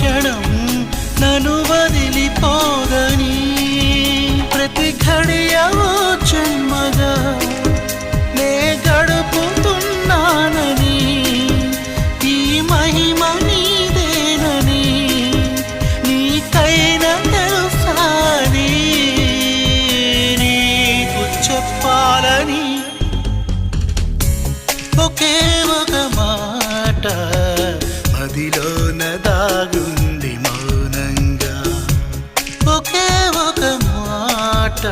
క్షణం నన్ను వదిలిపోదని ప్రతి ఘడియ జన్మగా నే గడుపుతున్నానని ఈ మహిమ నీదేనని నీకైనా తెలుసాని నీకు చెప్పాలని ఒకే ఒక మాట మదిలోన దాగుంది మౌనంగా ఒకే ఒక మాట